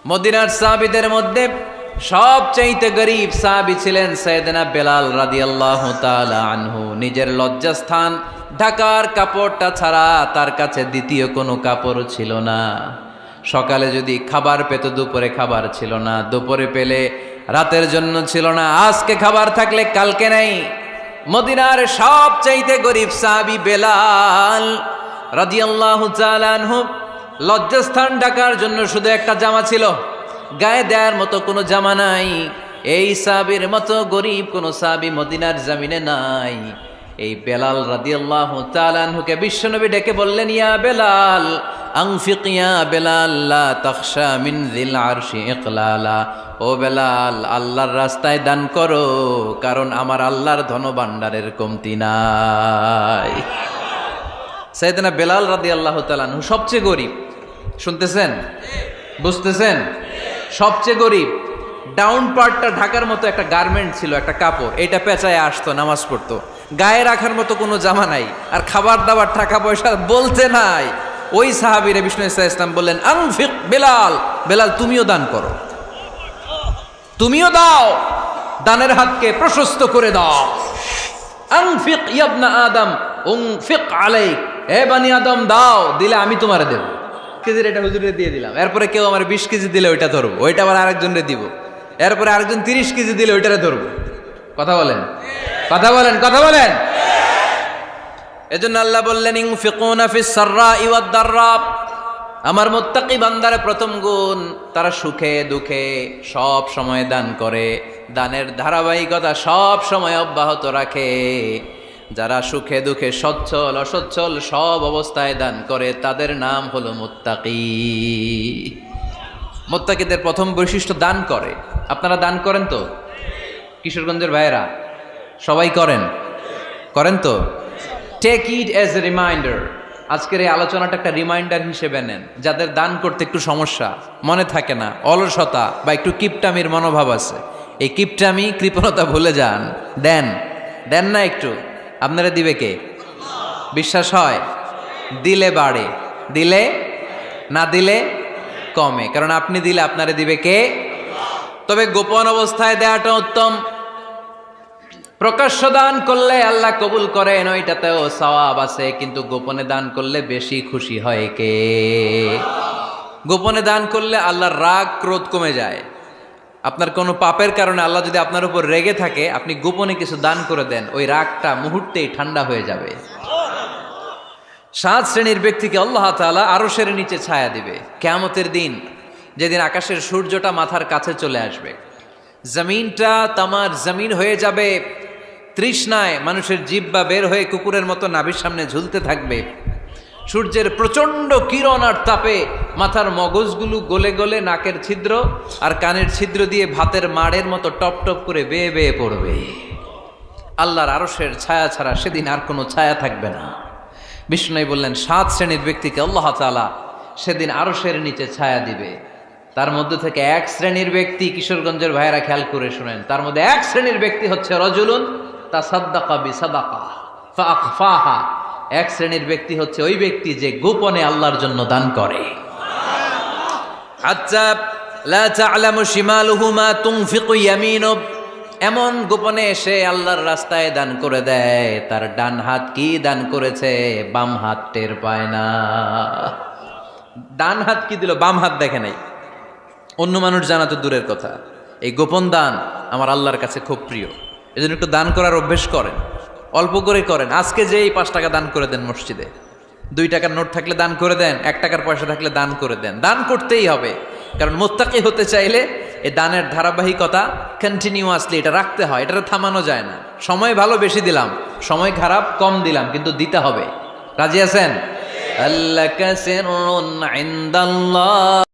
মদিনার সাহাবীদের মধ্যে সবচাইতে গরীব সাহাবী ছিলেন সাইয়েদনা বেলাল রাদিয়াল্লাহু তাআলা আনহু। নিজের লজ্জাস্থান ঢাকার কাপড়টা ছাড়া তার কাছে দ্বিতীয় কোনো কাপড় ছিল না। সকালে যদি খাবার পেত, দুপুরে খাবার ছিল না, দুপুরে পেলে রাতের জন্য ছিল না, আজকে খাবার থাকলে কালকে নাই। মদিনার সবচাইতে গরীব সাহাবী বেলাল রাদিয়াল্লাহু তাআলা আনহু, লজ্জাস্থান ঢাকার জন্য শুধু একটা জামা ছিল, গায়ে দেওয়ার মতো কোনো জামা নাই। এই সাহাবীর মতো গরীব কোনো সাহাবী মদিনার জমিনে নাই। এই বেলাল রাদিয়াল্লাহু তাআলা আনহুকে বিশ্বনবী ডেকে বললেন, ইয়া বেলাল আনফিক ইয়া বেলাল লা তাখশা মিন যিল আরশি ইকলালা। ও বেলাল, আল্লাহর রাস্তায় দান করো, কারণ আমার আল্লাহর ধনভাণ্ডারের কমতি নাই। সাইয়েদনা বেলাল রাদিয়াল্লাহু তাআলা আনহু সবচেয়ে গরীব। শুনতেছেন? বুঝতেছেন? সবচেয়ে গরীব। ডাউন পার্টটা ঢাকার মতো একটা গার্মেন্ট ছিল, একটা কাপড়, এটা পেঁচায় আসতো, নামাজ পড়তো। গায়ে রাখার মতো কোনো জামা নাই, আর খাবার দাবার টাকা পয়সা বলতে নাই। ওই সাহাবীরে বিষ্ণু ইসা ইসলাম বললেন, আনফিক বেলাল, বেলাল তুমিও দান করো, তুমিও দাও, দানের হাতকে প্রশস্ত করে দাও। আনফিক ইবনা আদম উনফিক আলাইক, হে বানি আদম দাও, দিলে আমি তোমারে দেব। কেজির এটা হুজুরে দিয়ে দিলাম, এরপরে কেউ আমার 20 কেজি দিলে ওইটা ধরবো, ওইটা আবার আরেকজনরে দিব, এরপরে আরেকজন 30 কেজি দিলে ওইটারে ধরবো। কথা বলেন, কথা বলেন, কথা বলেন। এজন্য আল্লাহ বললেন, ইনফিকুনা ফিস সাররাই ওয়াদ দাররা। আমার মুত্তাকি বান্দার প্রথম গুণ, তারা সুখে দুঃখে সব সময় দান করে, দানের ধারাবাহিকতা সব সময় অব্যাহত রাখে। যারা সুখে দুঃখে সচ্ছল অসচ্ছল সব অবস্থায় দান করে, তাদের নাম হলো মুত্তাকি। মুত্তাকিদের প্রথম বৈশিষ্ট্য দান করে। আপনারা দান করেন তো? কিশোরগঞ্জের ভাইয়েরা সবাই করেন? করেন তো? Take it as a reminder. আজকের এই আলোচনাটা একটা রিমাইন্ডার হিসেবে নেন। যাদের দান করতে একটু সমস্যা, মনে থাকে না, অলসতা বা একটু কিপটামির মনোভাব আছে, এই কিপটামি কৃপণতা ভুলে যান। দেন, দেন না একটু। আপনারা দিবে কে? বিশ্বাস হয়? দিলে বাড়ে, দিলে না দিলে কমে। কারণ আপনি দিলে আপনারে দিবে কে? তবে গোপন অবস্থায় দেওয়াটা উত্তম। প্রকাশ্য দান করলে আল্লাহ কবুল করেন, ওইটাতেও সওয়াব আছে, কিন্তু গোপনে দান করলে বেশি খুশি হয় কে? গোপনে দান করলে আল্লাহর রাগ ক্রোধ কমে যায়। আপনার কোনো পাপের কারণে আল্লাহ যদি আপনার উপর রেগে থাকে, আপনি গোপনে কিছু দান করে দেন, ওই রাগটা মুহূর্তেই ঠান্ডা হয়ে যাবে। 7 শ্রেণীর ব্যক্তিকে আল্লাহ তাআলা আরশের নিচে ছায়া দিবে কিয়ামতের দিন, যেদিন আকাশের সূর্যটা মাথার কাছে চলে আসবে, জমিনটা তামার জমিন হয়ে যাবে, তৃষ্ণায় মানুষের জিহ্বা বের হয়ে কুকুরের মতো নাভির সামনে ঝুলতে থাকবে। সূর্যের প্রচণ্ড কিরণ আর তাপে মাথার মগজগুলো গলে গলে নাকের ছিদ্র আর কানের ছিদ্র দিয়ে ভাতের মাড়ের মতো টপ টপ করে বেয়ে বেয়ে পড়বে। আল্লাহর আরশের ছায়া ছাড়া সেদিন আর কোনো ছায়া থাকবে না। বিষ্ণু বললেন, 7 শ্রেণীর ব্যক্তিকে আল্লাহ তাআলা সেদিন আরশের নিচে ছায়া দিবে। তার মধ্যে থেকে 1 শ্রেণীর ব্যক্তি, কিশোরগঞ্জের ভাইয়েরা খেয়াল করে শুনেন, তার মধ্যে 1 শ্রেণীর ব্যক্তি হচ্ছে রজুলুন তাসাদ্দাকা বিসাদাকা ফাআখফাহা। 1 শ্রেণীর ব্যক্তি হচ্ছে ওই ব্যক্তি যে গোপনে আল্লাহর জন্য দান করে। হাত্তা লা তা'লামু শিমালুহু মা তুনফিকু ইয়ামিনু। এমন গোপনে এসে আল্লাহর রাস্তায় দান করে দেয়, তার ডান হাত কি দান করেছে বাম হাত টের পায় না। ডান হাত কি দিল, বাম হাত দেখে নাই। অন্য মানুষ জানা তো দূরের কথা, এই গোপন দান আমার আল্লাহর কাছে খুব প্রিয়। এজন্য একটু দান করার অভ্যেস করেন, অল্প করে করেন। আজকে যে এই 5 টাকা দান করে দেন মসজিদে, 2 টাকার নোট থাকলে দান করে দেন, 1 টাকার পয়সা থাকলে দান করে দেন। দান করতেই হবে, কারণ মুত্তাকি হতে চাইলে এই দানের ধারাবাহিকতা কন্টিনিউয়াসলি এটা রাখতে হয়, এটা থামানো যায় না। সময় ভালো বেশি দিলাম, সময় খারাপ কম দিলাম, কিন্তু দিতে হবে। রাজি আছেন? আল্লাকা সিররুন ইনদাল্লাহ।